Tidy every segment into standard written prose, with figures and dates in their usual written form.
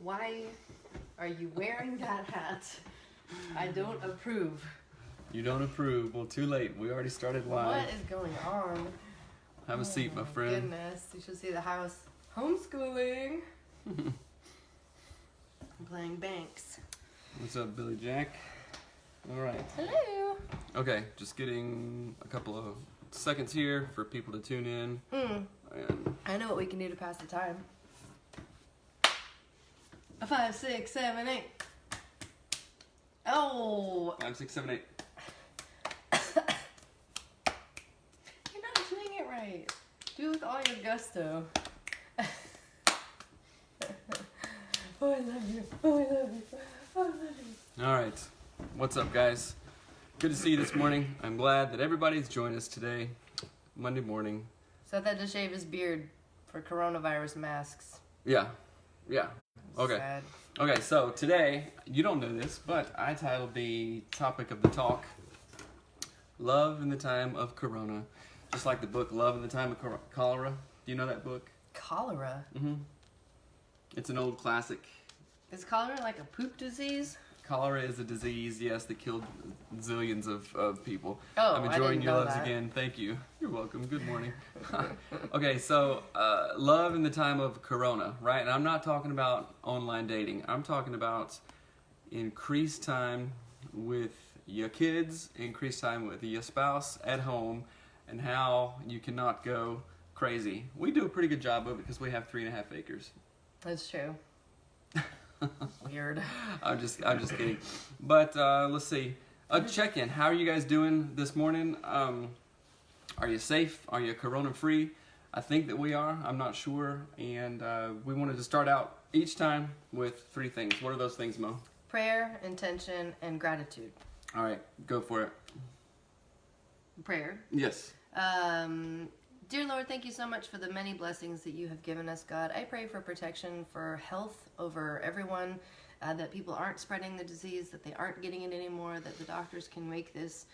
Why are you wearing that hat? I don't approve. You don't approve. Well, too late. We already started live. What is going on? Have a seat, my friend. Goodness, you should see the house. Homeschooling. I'm playing Banks. What's up, Billy Jack? All right. Hello. Okay, just getting a couple of seconds here for people to tune in. And I know what we can do to pass the time. 5, 6, 7, 8. Oh. 5, 6, 7, 8. You're not doing it right. Do it with all your gusto. Oh, I love you. Oh, I love you. Oh, I love you. All right. What's up, guys? Good to see you this morning. I'm glad that everybody's joined us today, Monday morning. Seth had to shave his beard for coronavirus masks. Yeah. Okay. Sad. Okay, so today, you don't know this, but I titled the topic of the talk, Love in the Time of Corona. Just like the book Love in the Time of Cholera. Do you know that book? Cholera? Mm-hmm. It's an old classic. Is cholera like a poop disease? Cholera is a disease, yes, that killed zillions of people. Oh, I'm I enjoying didn't your know loves that. again. Thank you. You're welcome. Good morning. Okay, so love in the time of Corona, right? And I'm not talking about online dating. I'm talking about increased time with your kids, increased time with your spouse at home, and how you cannot go crazy. We do a pretty good job of it because we have 3.5 acres. That's true. Weird. I'm just kidding. But let's see. A check-in. How are you guys doing this morning? Are you safe? Are you corona-free? I think that we are. I'm not sure. And we wanted to start out each time with 3 things. What are those things, Mo? Prayer, intention, and gratitude. All right, go for it. Prayer. Yes. Dear Lord, thank you so much for the many blessings that you have given us, God. I pray for protection, for health over everyone, that people aren't spreading the disease, that they aren't getting it anymore, that the doctors can make this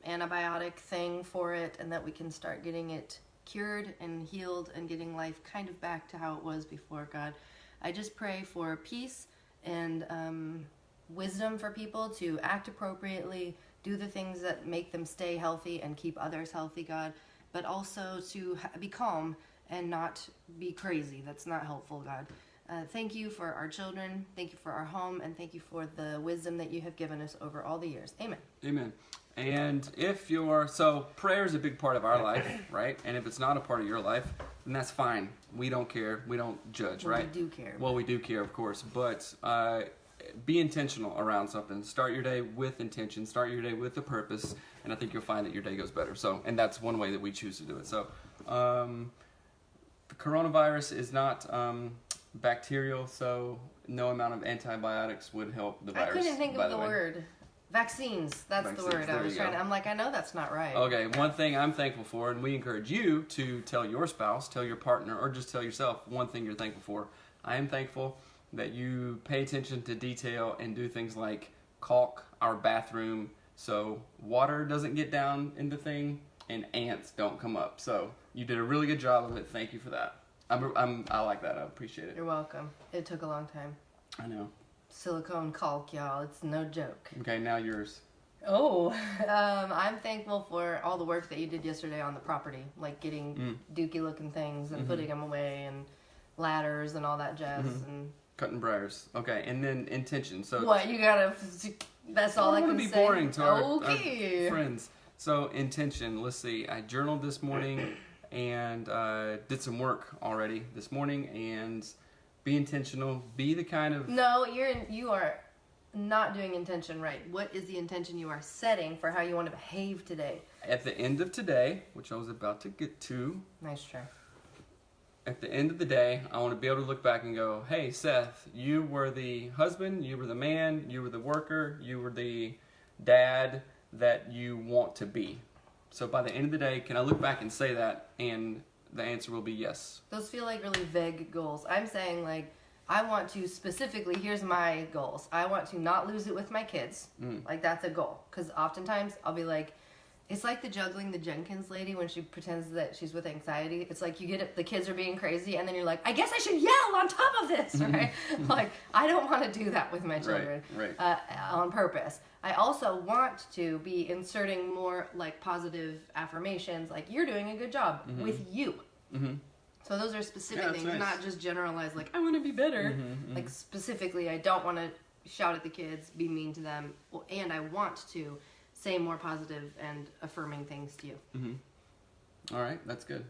antibiotic thing for it, and that we can start getting it cured and healed and getting life kind of back to how it was before, God. I just pray for peace and wisdom for people to act appropriately, do the things that make them stay healthy and keep others healthy, God, but also to be calm and not be crazy. That's not helpful, God. Thank you for our children, thank you for our home, and thank you for the wisdom that you have given us over all the years. Amen. Amen. And so prayer is a big part of our life, right? And if it's not a part of your life, then that's fine. We don't care. We don't judge, Well, right? we do care. Well, we do care, of course, but be intentional around something. Start your day with intention. Start your day with a purpose, and I think you'll find that your day goes better. So, and that's one way that we choose to do it. So, the coronavirus is not bacterial, so no amount of antibiotics would help the I virus. couldn't think by of the way. word. Vaccines. That's Vaccines, the word I there was you trying go. to. I'm like, I know that's not right. Okay, one thing I'm thankful for, and we encourage you to tell your spouse, tell your partner, or just tell yourself one thing you're thankful for. I am thankful that you pay attention to detail and do things like caulk our bathroom so water doesn't get down in the thing and ants don't come up. So you did a really good job of it. Thank you for that. I like that. I appreciate it. You're welcome. It took a long time. I know. Silicone caulk, y'all. It's no joke. Okay, now yours. Oh, I'm thankful for all the work that you did yesterday on the property, like getting dookie looking things and putting them away and ladders and all that jazz. And Cutting briars. Okay, and then intention. So what, you gotta, that's all I don't can want to say? be boring to our Okay. friends. So intention. Let's see. I journaled this morning and did some work already this morning. And be intentional. Be the kind of No, you are not doing intention right. What is the intention you are setting for how you want to behave today? at the end of today, which I was about to get to. Nice try. At the end of the day, I want to be able to look back and go, hey, Seth, you were the husband, you were the man, you were the worker, you were the dad that you want to be. So by the end of the day, can I look back and say that? And the answer will be yes. Those feel like really vague goals. I'm saying, like, I want to specifically, here's my goals. I want to not lose it with my kids. Like, that's a goal. Because oftentimes I'll be like, It's like the juggling the Jenkins lady when she pretends that she's with anxiety. It's like you get it, the kids are being crazy, and then you're like, I guess I should yell on top of this, right? Like, I don't want to do that with my children Right. on purpose. I also want to be inserting more like positive affirmations, like you're doing a good job with you. Mm-hmm. So those are specific Yeah, that's things, nice. not just generalized, like I want to be better. Like specifically, I don't want to shout at the kids, be mean to them, and I want to say more positive and affirming things to you. All right, that's good.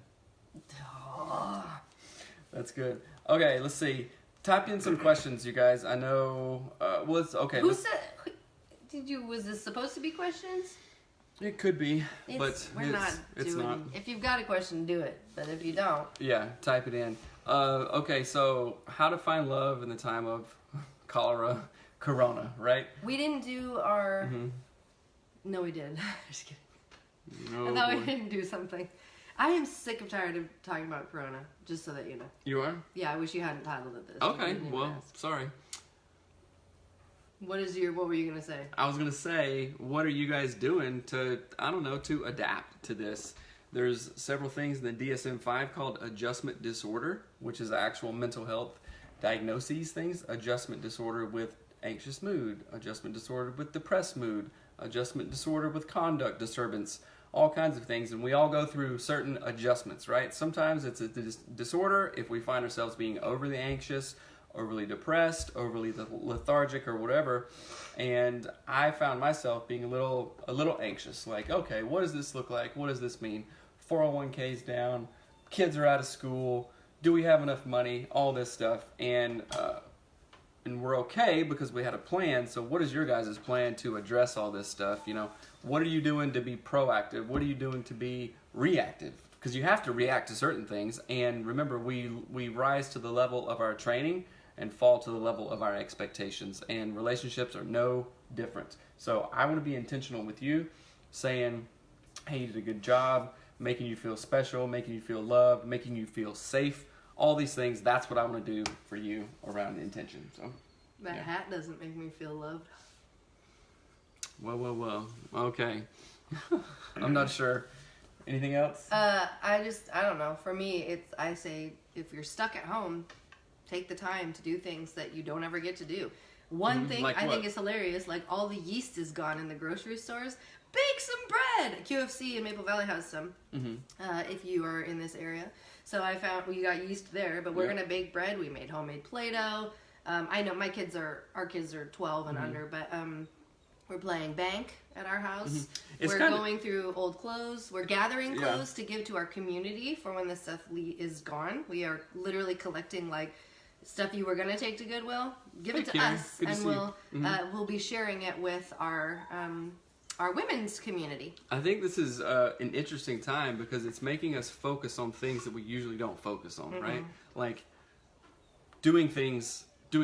That's good. Okay, let's see. Type in some questions, you guys. I know. Well, it's okay. Who said? Was this supposed to be questions? It could be, but we're not it's doing. not. If you've got a question, do it. But if you don't, Yeah, type it in. Okay, so how to find love in the time of corona, right? we didn't do our. No, we did. Just kidding. Oh, I thought boy. we didn't do something. I am sick of tired of talking about Corona. Just so that you know. You are? Yeah, I wish you hadn't titled it this. You Okay, didn't even well, ask. sorry. What were you gonna say? I was gonna say, what are you guys doing to, I don't know, to adapt to this? There's several things in the DSM-5 called adjustment disorder, which is actual mental health diagnoses things. Adjustment disorder with anxious mood, adjustment disorder with depressed mood, adjustment disorder with conduct disturbance, all kinds of things. And we all go through certain adjustments, right? Sometimes it's a disorder if we find ourselves being overly anxious, overly depressed, overly lethargic, or whatever. And I found myself being a little anxious. Like, okay, what does this look like? What does this mean? 401k's down, kids are out of school. Do we have enough money? All this stuff, and we're okay because we had a plan. So, what is your guys' plan to address all this stuff? You know, what are you doing to be proactive? What are you doing to be reactive? Because you have to react to certain things. And remember, we rise to the level of our training and fall to the level of our expectations. And relationships are no different. So I want to be intentional with you, saying, hey, you did a good job, making you feel special, making you feel loved, making you feel safe. All these things, that's what I want to do for you around intention. So That hat doesn't make me feel loved. Well. Okay. I'm not sure. Anything else? I don't know. For me, I say if you're stuck at home, take the time to do things that you don't ever get to do. One thing like I what? think is hilarious, like all the yeast is gone in the grocery stores. Bake some bread! QFC in Maple Valley has some, if you are in this area. So I found we got yeast there, but we're Yeah. going to bake bread. We made homemade Play-Doh. I know our kids are 12 and under, but we're playing bank at our house. It's We're kinda- going through old clothes. We're gathering Yeah. clothes to give to our community for when the stuff is gone. We are literally collecting like stuff you were going to take to Goodwill. Give Hey, it to Karen. us, Good to and see you. we'll be sharing it with our women's community. I think this is an interesting time because it's making us focus on things that we usually don't focus on, right? Like doing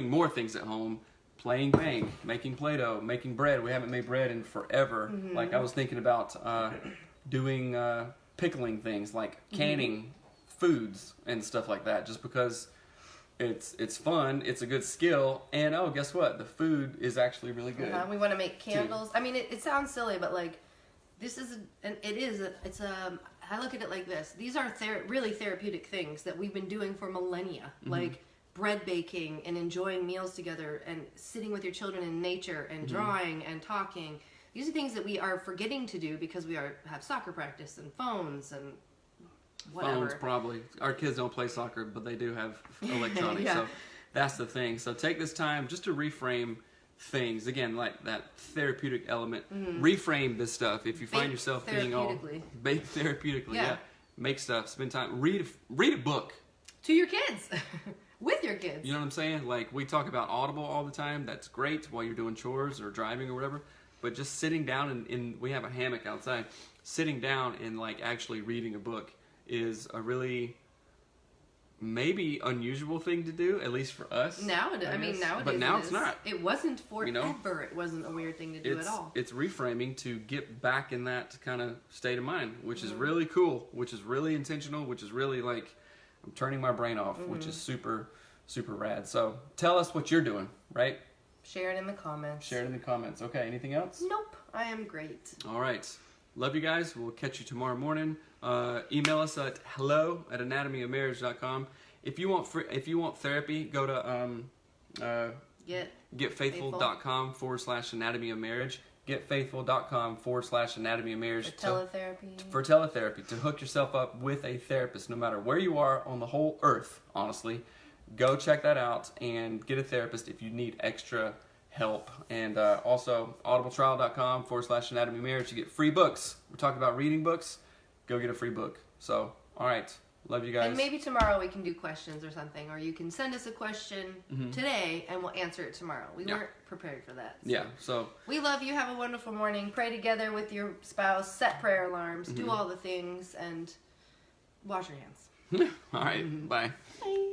more things at home, playing bank, making Play-Doh, making bread. We haven't made bread in forever. Like I was thinking about doing pickling things, like canning foods and stuff like that, just because it's fun, it's a good skill, and oh, guess what? The food is actually really good. We want to make candles. I mean, it sounds silly, but like this is, I look at it like this. These are really therapeutic things that we've been doing for millennia, like bread baking and enjoying meals together and sitting with your children in nature and drawing and talking. These are things that we are forgetting to do because we have soccer practice and phones and whatever. Phones, probably. Our kids don't play soccer, but they do have electronics. Yeah. So that's the thing. So take this time just to reframe things. Again, like that therapeutic element. Reframe this stuff. If you find Bake yourself being all therapeutically. bake therapeutically, Yeah. yeah. Make stuff. Spend time. Read a book. To your kids. With your kids. You know what I'm saying? Like we talk about Audible all the time. That's great while you're doing chores or driving or whatever. But just sitting down and we have a hammock outside. Sitting down and like actually reading a book is a really maybe unusual thing to do, at least for us. Nowadays, But now it it's is. not. It wasn't forever. You know? It wasn't a weird thing to do at all. It's reframing to get back in that kind of state of mind, which is really cool, which is really intentional, which is really like I'm turning my brain off, which is super, super rad. So tell us what you're doing, right? Share it in the comments. Share it in the comments. Okay, anything else? Nope. I am great. All right. love you guys. We'll catch you tomorrow morning. Email us at hello@anatomyofmarriage.com. If you want therapy, go to getfaithful.com/anatomy of marriage. Getfaithful.com/anatomy of marriage. For teletherapy, to hook yourself up with a therapist, no matter where you are on the whole earth, honestly. Go check that out and get a therapist if you need extra help. And also, audibletrial.com/anatomy of marriage to get free books. We're talking about reading books. Go get a free book. So, all right. Love you guys. And maybe tomorrow we can do questions or something, or you can send us a question today and we'll answer it tomorrow. We weren't prepared for that. So. Yeah, so. We love you. Have a wonderful morning. Pray together with your spouse. Set prayer alarms. Do all the things and wash your hands. All right. Bye. Bye.